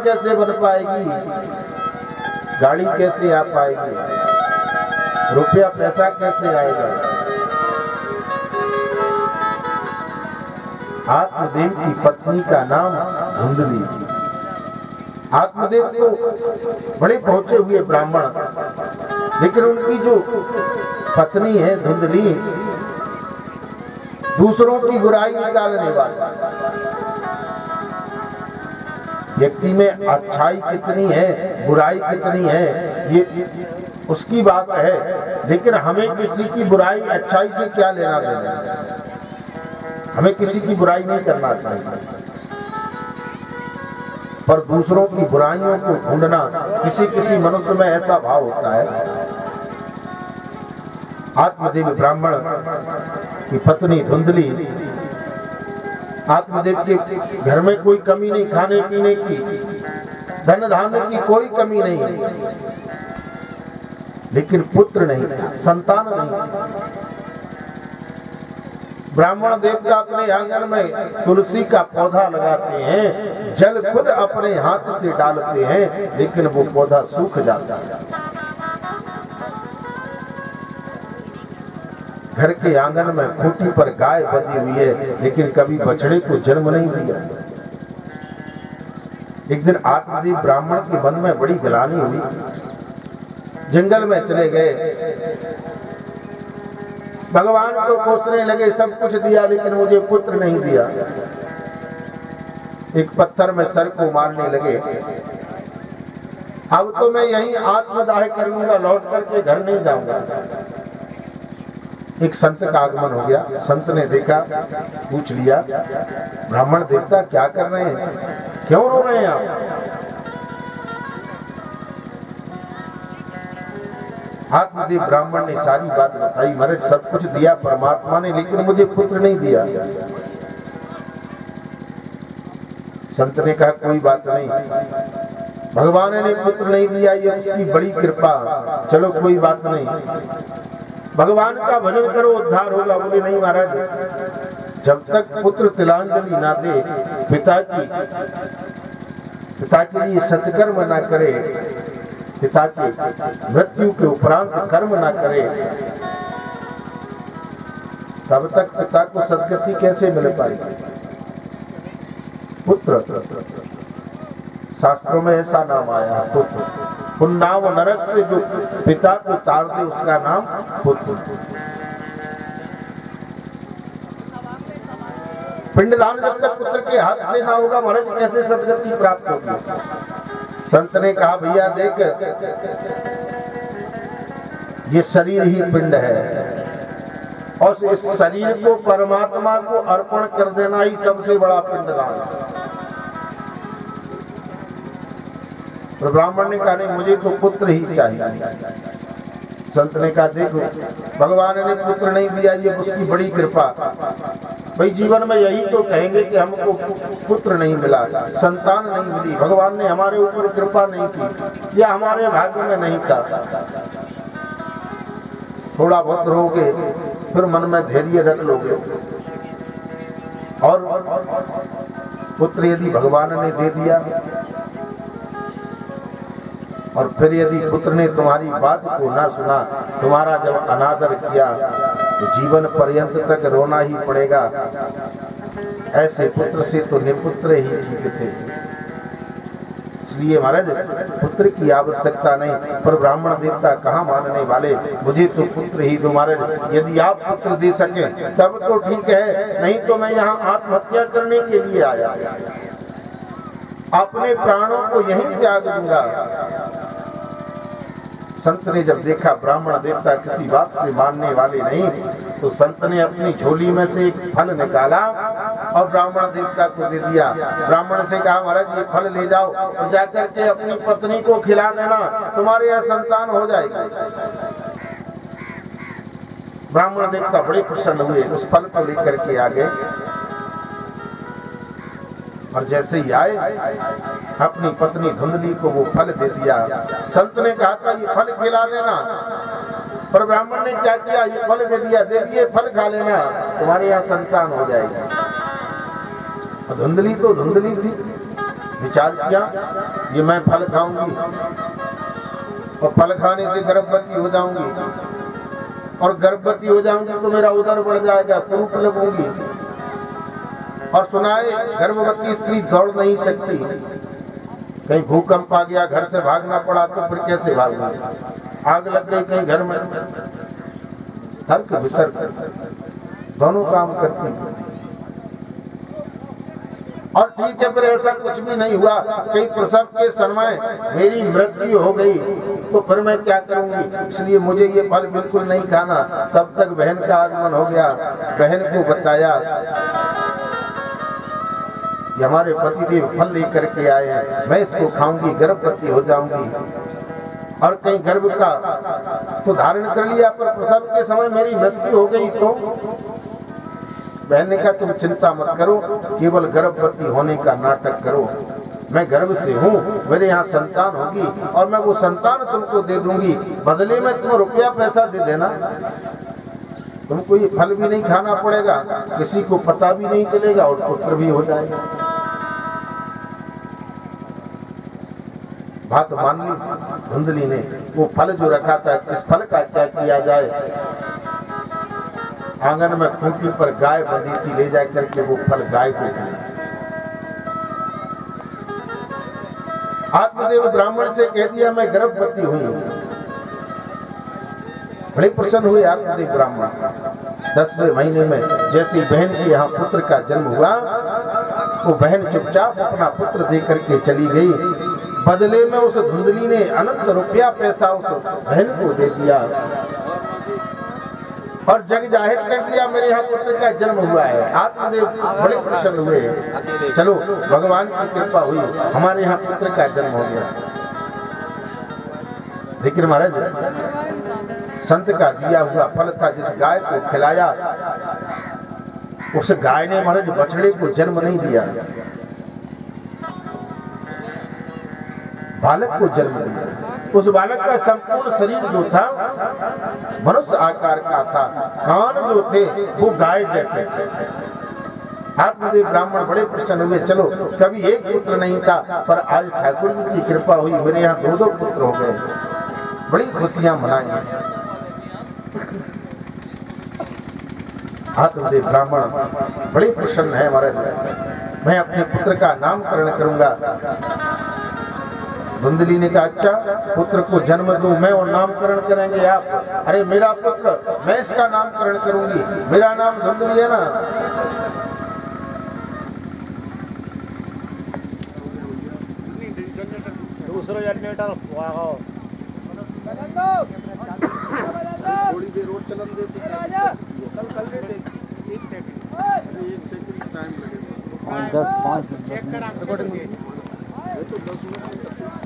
कैसे बन पाएगी, गाड़ी कैसे आ पाएगी, रुपया पैसा कैसे आएगा। आत्मदेव की पत्नी का नाम धुंधली। आत्मदेव तो बड़े पहुंचे हुए ब्राह्मण, लेकिन उनकी जो पत्नी है धुंधली, दूसरों की बुराई निकालने वाली। व्यक्ति में अच्छाई कितनी है, बुराई कितनी है, ये उसकी बात है, लेकिन हमें किसी की बुराई अच्छाई से क्या लेना देना। हमें किसी की बुराई नहीं करना चाहिए, पर दूसरों की बुराइयों को ढूंढना, किसी किसी मनुष्य में ऐसा भाव होता है। आत्मदेव ब्राह्मण की पत्नी धुंधली, आत्मदेव के घर में कोई कमी नहीं, खाने पीने की, धन धान्य की कोई कमी नहीं, लेकिन पुत्र नहीं था, संतान नहीं था। ब्राह्मण देवता अपने आंगन में तुलसी का पौधा लगाते हैं, जल खुद अपने हाथ से डालते हैं, लेकिन वो पौधा सूख जाता है। घर के आंगन में खूंटी पर गाय बंधी हुई है, लेकिन कभी बछड़े को जन्म नहीं दिया। एक दिन आत्मदेव ब्राह्मण के मन में बड़ी गिलानी हुई, जंगल में चले गए, भगवान को कोसने लगे, सब कुछ दिया लेकिन मुझे पुत्र नहीं दिया। एक पत्थर में सर को मारने लगे, अब तो मैं यहीं आत्मदाह करूंगा, लौट करके घर नहीं जाऊंगा। एक संत का आगमन हो गया, संत ने देखा, पूछ लिया, ब्राह्मण देवता क्या कर रहे हैं, क्यों रो रहे हैं आप? आत्मदेव ब्राह्मण ने सारी बात बताई, महाराज सब कुछ दिया परमात्मा ने, लेकिन मुझे पुत्र नहीं दिया। संत ने कहा कोई बात नहीं, भगवान ने पुत्र नहीं दिया, ये उसकी बड़ी कृपा, चलो कोई बात नहीं, भगवान का भजन करो उद्धार होगा। बोले नहीं महाराज, जब तक पुत्र तिलांजलि ना दे, पिता के लिए सत्कर्म ना करे, पिता के मृत्यु के उपरांत कर्म ना करे, तब तक पिता को सदगति कैसे मिल पाएगी। पुत्र, शास्त्रों में ऐसा नाम आया पुत्र, पुण्यनाम नरक से जो पिता को तार दे उसका नाम पुत्र। पिंडदान जब तक पुत्र के हाथ से ना होगा, महाराज कैसे सदगति प्राप्त होगी। संत ने कहा भैया देख, ये शरीर ही पिंड है, और इस शरीर को परमात्मा को अर्पण कर देना ही सबसे बड़ा पिंडदान है। तो ब्राह्मण ने कहा नहीं, मुझे तो पुत्र ही चाहिए। संत ने कहा देखो, भगवान ने पुत्र नहीं दिया, ये उसकी बड़ी कृपा। भाई जीवन में यही तो कहेंगे कि हमको पुत्र नहीं मिला, संतान नहीं मिली, भगवान ने हमारे ऊपर कृपा नहीं की, या हमारे भाग्य में नहीं था। थोड़ा बहुत रोगे, फिर मन में धैर्य रख लोगे, और पुत्र यदि भगवान ने दे दिया, और फिर यदि पुत्र ने तुम्हारी बात को ना सुना, तुम्हारा जब अनादर किया, तो जीवन पर्यंत तक रोना ही पड़ेगा। ऐसे पुत्र से तो निपुत्र ही ठीक थे। इसलिए महाराज पुत्र की आवश्यकता नहीं, पर ब्राह्मण देवता कहाँ मानने वाले, मुझे तो पुत्र ही दो महाराज। यदि आप पुत्र दे सके तब तो ठीक है, नहीं तो मैं यहाँ आत्महत्या करने के लिए आया, अपने प्राणों को यहीं त्याग दूंगा। संत ने जब देखा ब्राह्मण देवता किसी बात से मानने वाले नहीं, तो संत ने अपनी झोली में से एक फल निकाला और ब्राह्मण देवता को दे दिया। ब्राह्मण से कहा महाराज ये फल ले जाओ और जाकर के अपनी पत्नी को खिला देना, तुम्हारे यहाँ संतान हो जाएगा। ब्राह्मण देवता बड़े प्रसन्न हुए, उस फल को लेकर के आ गए, और जैसे ही आए अपनी पत्नी धुंधली को वो फल दे दिया। संत ने कहा था ये फल खिला देना, पर ब्राह्मण ने क्या किया, ये फल दे दिया, दे दिए फल खा लेना, तुम्हारे यहाँ संतान हो जाएगा। धुंधली तो धुंधली थी, विचार किया ये मैं फल खाऊंगी और फल खाने से गर्भवती हो जाऊंगी और गर्भवती हो जाऊंगी तो मेरा उदर बढ़ जाएगा, कुरूप लगूंगी। और सुनाए गर्भवती स्त्री दौड़ नहीं सकती, कहीं भूकंप आ गया घर से भागना पड़ा तो फिर कैसे भागना, आग लग गई कहीं घर में, तर्क वितर्क दोनों काम करती हैं। और ठीक है फिर ऐसा कुछ भी नहीं हुआ, कहीं प्रसव के समय मेरी मृत्यु हो गई तो फिर मैं क्या करूंगी, इसलिए मुझे ये फल बिल्कुल नहीं खाना। तब तक बहन का आगमन हो गया, बहन को बताया कि हमारे पतिदेव फल लेकर के आए हैं, मैं इसको खाऊंगी गर्भवती हो जाऊंगी। और कहीं गर्भ का तो धारण कर लिया पर प्रसव के समय मेरी मृत्यु हो गई तो बहन ने कहा तुम चिंता मत करो, केवल गर्भवती होने का नाटक करो, मैं गर्भ से हूँ, मेरे यहाँ संतान होगी और मैं वो संतान तुमको दे दूंगी, बदले में तुम रुपया पैसा दे देना, तुमको ये फल भी नहीं खाना पड़ेगा, किसी को पता भी नहीं चलेगा और पुत्र भी हो जाएगा। बात मान ली धुंधली ने, वो फल जो रखा था इस फल का क्या किया जाए, आंगन में खूंटी पर गाय बंधी थी, ले जा करके वो फल गाय को खिलाया। आत्मदेव ब्राह्मण से कह दिया मैं गर्भवती हुई। बड़े प्रसन्न हुए आत्मदेव ब्राह्मण। 10वें महीने में जैसे बहन के यहाँ पुत्र का जन्म हुआ वो बहन चुपचाप अपना पुत्र दे करके चली गई। बदले में उस धुंधली ने अनंत रुपया पैसा उस बहन को दे दिया और जग जाहिर कर दिया मेरे यहाँ पुत्र का जन्म हुआ है। आत्मदेव बड़े प्रसन्न हुए, चलो भगवान की कृपा हुई, हमारे यहाँ पुत्र का जन्म हो गया। लेकिन महाराज संत का दिया हुआ फल था, जिस गाय को खिलाया उस गाय ने महाराज बछड़े को जन्म नहीं दिया, बालक को जन्म दिया। उस बालक का संपूर्ण शरीर जो था मनुष्य आकार का था, कान जो थे वो गाय जैसे थे। आत्मदेव ब्राह्मण बड़े प्रसन्न हुए, चलो कभी एक पुत्र नहीं था पर आज ठाकुर जी की कृपा हुई, मेरे यहाँ 2 पुत्र हो गए, बड़ी खुशियां मनाएंगे। आत्मदेव ब्राह्मण बड़े प्रसन्न है महाराज, मैं अपने पुत्र का नामकरण करूंगा। धुंधली ने कहा अच्छा पुत्र को जन्म दूं मैं और नामकरण करेंगे आप? अरे मेरा पुत्र, मैं इसका नामकरण करूंगी, मेरा नाम धुंधली है ना। दूसरा जनरेटर थोड़ी देर और चलन देते कल देते, 1 सेकंड टाइम लगेगा। 5 तो 10 मिनट